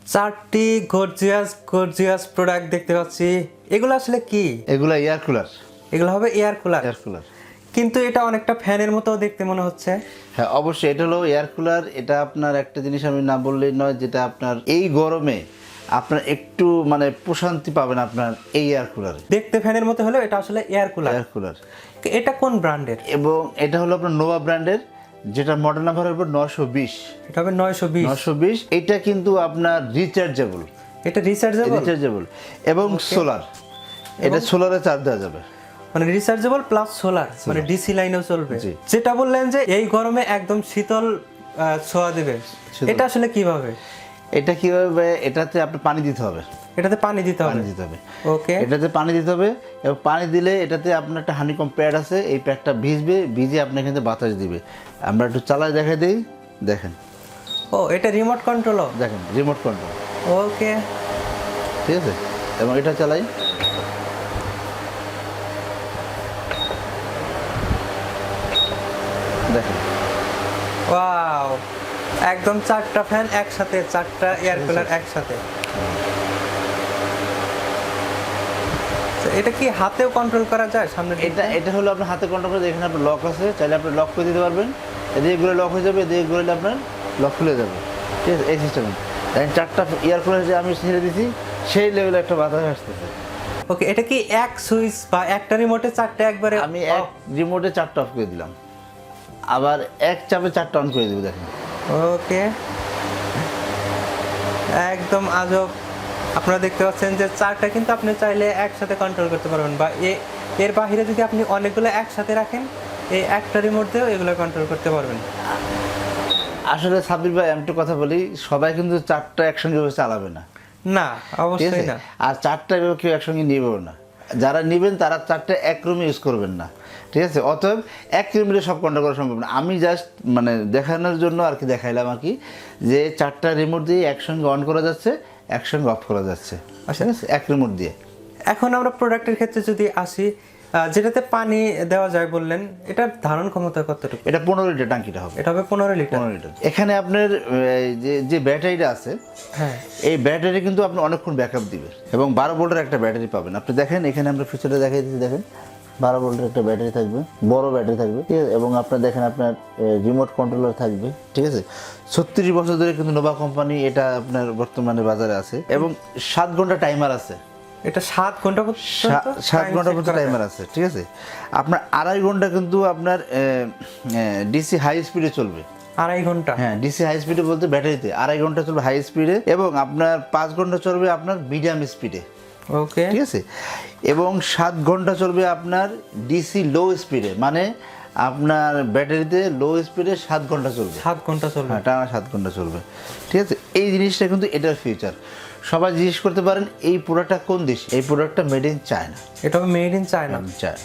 চারটি gorgeous product দেখতে পাচ্ছি। এগুলো আসলে কি? এগুলো এয়ার কুলার। এগুলো হবে এয়ার কুলার। এয়ার কুলার, কিন্তু এটা অনেকটা ফ্যানের মতো দেখতে মনে হচ্ছে। হ্যাঁ অবশ্যই এটা হলো এয়ার কুলার। এটা আপনার একটা জিনিস আমি না বললেই নয়, যেটা আপনার এই গরমে আপনার একটু মানে প্রশান্তি পাবেন আপনার এই এয়ার কুলারে। দেখতে ফ্যানের মতো হলেও এটা আসলে এয়ার কুলার। Air cooler. এটা কোন ব্র্যান্ডের? এবং এটা হলো আপনার নোভা ব্র্যান্ডের, যেটা মডেল নাম্বার হবে 920। এটা হবে 920। এটা কিন্তু আপনার রিচার্জেবল। এটা রিচার্জেবল এবং সোলার। এটা সোলারে চার্জ দেওয়া যাবে, মানে রিচার্জেবল প্লাস সোলার, মানে ডিসি লাইনেও চলবে। যেটা বললেন যে এই গরমে একদম শীতল ছোঁয়া দেবে, এটা আসলে কিভাবে? এটা কিভাবে? এটাতে আপনি পানি দিতে হবে। এটাতে পানি দিতে হবে। ওকে, এটাতে পানি দিতে হবে এবং পানি দিলে এটাতে আপনার একটা হানিকম প্যাড আছে, এই প্যাডটা ভিজে আপনার এখানে বাতাস দিবে। আমরা একটু চালায় দেখাই দিই, দেখেন। ও, এটা রিমোট কন্ট্রোল। দেখেন রিমোট কন্ট্রোল। ওকে, ঠিক আছে, এবং এটা চালাই। দেখেন, ওয়াও, একদম চারটা ফ্যান একসাথে, চারটা এয়ার কুলার একসাথে। এটা কি হাতেও কন্ট্রোল করা যায় সামনে? এটা হলো আপনার হাতে কন্ট্রোল করে, এখানে আপনার লক আছে, চাইলে আপনি লক করে দিতে পারবেন। এদিকে ঘুরে লক হয়ে যাবে, এদিকে ঘুরলে আপনার লক খুলে যাবে। ঠিক আছে, এই সিস্টেমে দেখেন চারটা এয়ার কুলার যে আমি ছেড়ে দিছি, সেই লেভেলে একটা বাতাস আসতেছে। ওকে, এটা কি এক সুইচ বা একটা রিমোটে চারটা একবারে? আমি এক রিমোটে চারটা অফ করে দিলাম, আবার এক চাপে চারটা অন করে দিব। দেখেন, ওকে, একদম আজব। আপনারা দেখতে পাচ্ছেন যে চারটা কিন্তু আপনি চাইলে একসাথে কন্ট্রোল করতে পারবেন, বা এর বাইরে যদি আপনি অনেকগুলো একসাথে রাখেন, এই একটা রিমোট দিয়েও এগুলো কন্ট্রোল করতে পারবেন। আসলে সাব্বির ভাই, আমি একটু কথা বলি, সবাই কিন্তু চারটা একসঙ্গে চালাবে না। না, অবশ্যই না। আর চারটা এভাবে কেউ একসঙ্গে নিবেও না। যারা নেবেন তারা চারটা এক রুমে ইউজ করবেন না। ঠিক আছে, অতএব এক রুমে সব কন্ট্রোল করা সম্ভব না। আমি জাস্ট মানে দেখানোর জন্য আর কি দেখাইলাম আর কি, যে চারটা রিমোট দিয়ে একসঙ্গে অন করা যাচ্ছে, একসঙ্গে অফ করা যাচ্ছে। ঠিক আছে, এক রিমোট দিয়ে। এখন আমরা প্রোডাক্টের ক্ষেত্রে যদি আসি, যেটাতে পানি দেওয়া যায় বললেন, এটার ধারণ ক্ষমতা কতটুকু? এটা 15 লিটার টাঙ্কিটা হবে। এটা হবে 15 লিটার। এখানে আপনার যে ব্যাটারিটা আছে, হ্যাঁ, এই ব্যাটারি কিন্তু আপনি অনেকক্ষণ ব্যাকআপ দিবে এবং 12 ভোল্টের একটা ব্যাটারি পাবেন। আপনি দেখেন, এখানে আমরা ফিচারটা দেখাই দিচ্ছি, দেখেন 12 ভোল্টের একটা ব্যাটারি থাকবে, বড় ব্যাটারি থাকবে। ঠিক আছে, এবং আপনার দেখেন আপনার রিমোট কন্ট্রোলার থাকবে। ঠিক আছে, 36 বছর ধরে কিন্তু নোভা কোম্পানি এটা আপনার বর্তমানে বাজারে আছে এবং 7 ঘন্টা টাইমার আছে। এটা 7 ঘন্টা পর্যন্ত 7 ঘন্টা পর্যন্ত টাইমার আছে। ঠিক আছে, আপনার 2.5 ঘন্টা কিন্তু আপনার ডিসি হাই স্পিডে চলবে। 2.5 ঘন্টা? হ্যাঁ, ডিসি হাই স্পিডে বলতে ব্যাটারিতে 2.5 ঘন্টা চলবে হাই স্পিডে, এবং আপনার 5 ঘন্টা চলবে আপনার মিডিয়াম স্পিডে। ওকে, ঠিক আছে, এবং 7 ঘন্টা চলবে আপনার ডিসি লো স্পিডে, মানে আপনার ব্যাটারিতে লো স্পিডে 7 ঘন্টা চলবে। 7 ঘন্টা চলবে? হ্যাঁ, টানা 7 ঘন্টা চলবে। ঠিক আছে, এই জিনিসটা কিন্তু এটার ফিউচার। সবাই জিজ্ঞেস করতে পারেন এই প্রোডাক্টটা কোন দেশ? এই প্রোডাক্টটা মেড ইন চায়না। এটা মেড ইন চায়না।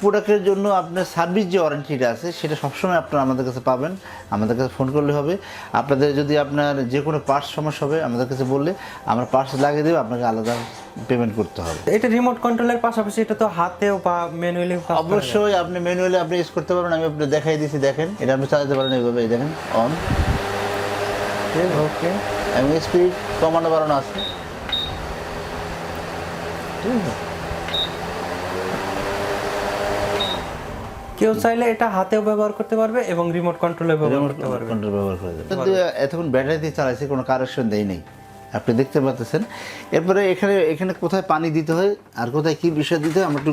প্রোডাক্টের জন্য আপনার সার্ভিস যে ওয়ারেন্টিটা আছে, সেটা সবসময় আপনারা আমাদের কাছে পাবেন। আমাদের কাছে ফোন করলে হবে। আপনাদের যদি আপনার যে কোনো পার্টস সমস্যা হবে, আমাদের কাছে বললে আমরা পার্টস লাগিয়ে দেবো, আপনাকে আলাদা পেমেন্ট করতে হবে। এটা রিমোট কন্ট্রোলের পাশাপাশি এটা তো হাতেও বা ম্যানুয়ালি? অবশ্যই আপনি ম্যানুয়ালি আপনি ইউজ করতে পারবেন। আমি আপনাকে দেখাই দিয়েছি, দেখেন, এটা আপনি চালাতে পারেন এইভাবে। এই দেখেন, অন। ওকে, এবং স্পিড কমানো বাড়ানো আছে। ঠিক আছে, কেউ চাইলে এটা হাতেও ব্যবহার করতে পারবে এবং রিমোট কন্ট্রোলে ব্যবহার করতে পারবে। কন্ট্রোল ব্যবহার করে দেবে। কিন্তু এতক্ষণ ব্যাটারি দিয়ে চালাইছে, কোনো কারেকশন দেই নেই, আপনি দেখতে পাচ্ছেন। এরপরে এখানে কোথায় পানি দিতে হয় আর কোথায় কি বিষয় দিতে হয় আমরা একটু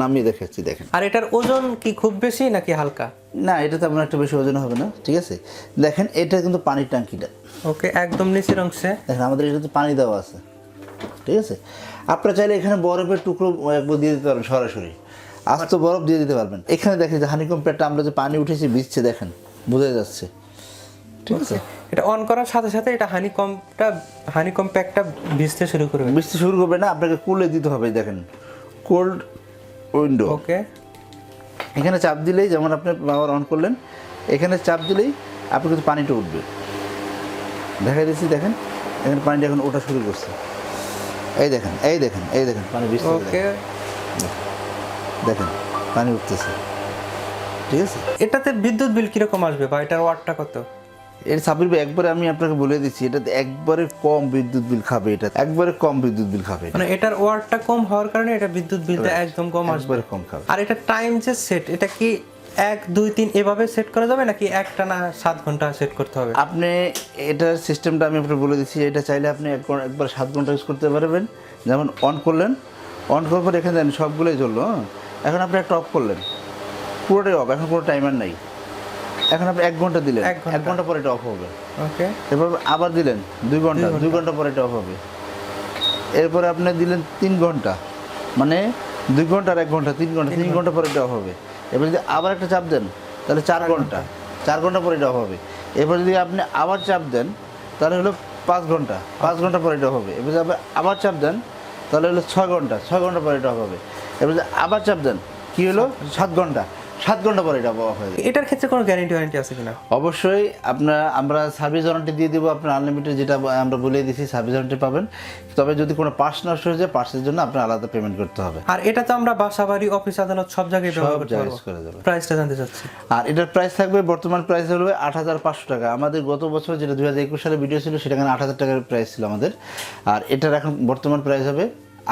নামিয়ে দেখাচ্ছি, দেখেন। আর এটার ওজন কি খুব বেশি নাকি হালকা? না, এটা তেমন একটা বেশি ওজন হবে না। ঠিক আছে, দেখেন, এটা কিন্তু পানির ট্যাঙ্কিটা। ওকে, একদম নিচের অংশে দেখেন আমাদের এটাতে পানি দেওয়া আছে। ঠিক আছে, আপনারা চাইলে এখানে বরফের টুকরো একবার দিয়ে দিতে পারবেন, সরাসরি আস্ত বরফ দিয়ে দিতে পারবেন। এখানে দেখেন যে হানিকম প্যাডটা আমরা যে পানি উঠেছি ভিজছে, দেখেন, বোঝা যাচ্ছে। ঠিক আছে, এটা অন করার সাথে সাথে এটা হানিকম প্যাকটা ভিজতে শুরু করবে না, আপনাকে কুলে দিতে হবে। দেখেন, কোল্ড উইন্ডো। ওকে, এখানে চাপ দিলেই, যেমন আপনি পাওয়ার অন করলেন, এখানে চাপ দিলেই আপনি কিন্তু পানিটা উঠবে। দেখা দিচ্ছি, দেখেন, এখানে পানিটা এখন ওঠা শুরু করছে। এই দেখেন পানি ভিজছে। ওকে, দেখেন পানি উঠতেছে। ঠিক আছে, এটাতে বিদ্যুৎ বিল কিরকম আসবে বা এটার ওয়াটটা কত? এর সাবির ভাই একবারে আমি আপনাকে বলে দিচ্ছি, এটা একবারে কম বিদ্যুৎ বিল খাবে, এটা একবারে কম বিদ্যুৎ বিল খাবে, মানে এটার ওয়াটটা কম হওয়ার কারণে এটা বিদ্যুৎ বিলটা একদম কম আসবে, একবারে কম খাবে। আর এটা টাইম যে সেট, এটা কি 1 2 3 এভাবে সেট করা যাবে নাকি একটা না 7 ঘন্টা সেট করতে হবে? আপনি এটার সিস্টেমটা আমি আপনাকে বলে দিচ্ছি, এটা চাইলে আপনি একবার 7 ঘন্টা ইউজ করতে পারবেন। যেমন অন করলেন, অন করার পর এখানে দেন সবগুলোই জ্বললো। এখন আপনি একটা অফ করলেন, পুরোটাই অফ, এখন কোনো টাইমার নাই। এখন আপনি 1 ঘন্টা দিলেন, 1 ঘন্টা পরে এটা অফ হবে। ওকে, এরপর আবার দিলেন 2 ঘন্টা, 2 ঘন্টা পরে এটা অফ হবে। এরপরে আপনি দিলেন 3 ঘন্টা, মানে 2 ঘন্টা আর 1 ঘন্টা, 3 ঘন্টা, 3 ঘন্টা পরে এটা অফ হবে। এবার যদি আবার একটা চাপ দেন তাহলে 4 ঘন্টা, 4 ঘন্টা পরে এটা অফ হবে। এরপর যদি আপনি আবার চাপ দেন তাহলে হলো 5 ঘন্টা, 5 ঘন্টা পরে এটা হবে। এবার যদি আপনি আবার চাপ দেন তাহলে হলো 6 ঘন্টা, 6 ঘন্টা পরে এটা অফ হবে। এবার যদি আবার চাপ দেন কি হলো 7 ঘন্টা, 7 ঘন্টা পরে এটা অফ হয়ে যাবে। এটার ক্ষেত্রে কোনো গ্যারান্টি ওয়ারেন্টি আছে কিনা? অবশ্যই আমরা সার্ভিস ওয়ারেন্টি দিয়ে দেবো, আপনার আনলিমিটেড, যেটা আমরা বলে দিয়েছি সার্ভিস ওয়ারেন্টি পাবেন। তবে যদি কোনো পার্টস নষ্ট হয়ে যায়, পার্টসের জন্য আপনার আলাদা পেমেন্ট করতে হবে। আর এটা তো আমরা বাসা বাড়ি অফিস আদালত সব জায়গায় ব্যবহার করতে পারবো। প্রাইসটা জানতে চাচ্ছি। আর এটার প্রাইস থাকবে, বর্তমান প্রাইস হলো 8,500 টাকা। আমাদের গত বছর যেটা 2021 সালে ভিডিও ছিল সেটা 8,000 টাকার প্রাইস ছিল আমাদের। আর এটার এখন বর্তমান প্রাইস হবে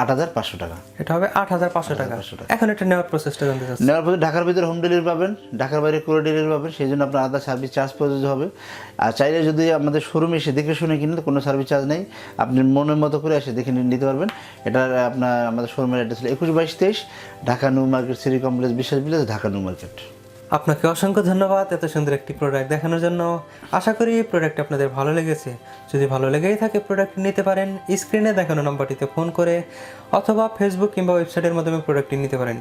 8,500 টাকা। এটা হবে 8,500 টাকা। এখন এটা নেওয়ার প্রসেসটা জানতে চাচ্ছি। নেওয়ার পরে ঢাকার ভিতরে হোম ডেলিভারি পাবেন, ঢাকার বাইরে কুরিয়ার ডেলিভারি পাবেন, সেই জন্য আপনার আলাদা সার্ভিস চার্জ প্রযোজ্য হবে। আর চাইলে যদি আমাদের শোরুমে এসে দেখে শুনে কিনেন কোনো সার্ভিস চার্জ নেই, আপনি মনের মতো করে এসে দেখে নিতে পারবেন। এটার আপনার আমাদের শোরুমের অ্যাড্রেস হলো 21-22-23 Dhaka new market, city complex, বিশ্বাস ভিলেজ, ঢাকা নিউ মার্কেট। আপনাকে অসংখ্য ধন্যবাদ এত সুন্দর একটি প্রোডাক্ট দেখানোর জন্য। আশা করি এই প্রোডাক্ট আপনাদের ভালো লেগেছে। যদি ভালো লেগেই থাকে প্রোডাক্ট নিতে পারেন স্ক্রিনে দেখানো নাম্বারটিতে ফোন করে, অথবা ফেসবুক কিংবা ওয়েবসাইটের মাধ্যমে প্রোডাক্টটি নিতে পারেন,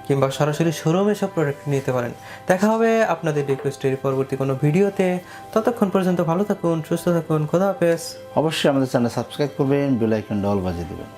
কিংবা সরাসরি শোরুমে সব প্রোডাক্ট নিতে পারেন। দেখা হবে আপনাদের রিকোয়েস্টের পরবর্তী কোনো ভিডিওতে। ততক্ষণ পর্যন্ত ভালো থাকুন, সুস্থ থাকুন, খোদা হাফেজ। অবশ্যই আমাদের চ্যানেল সাবস্ক্রাইব করবেন, বেল আইকনটা অল বাজিয়ে দেবেন।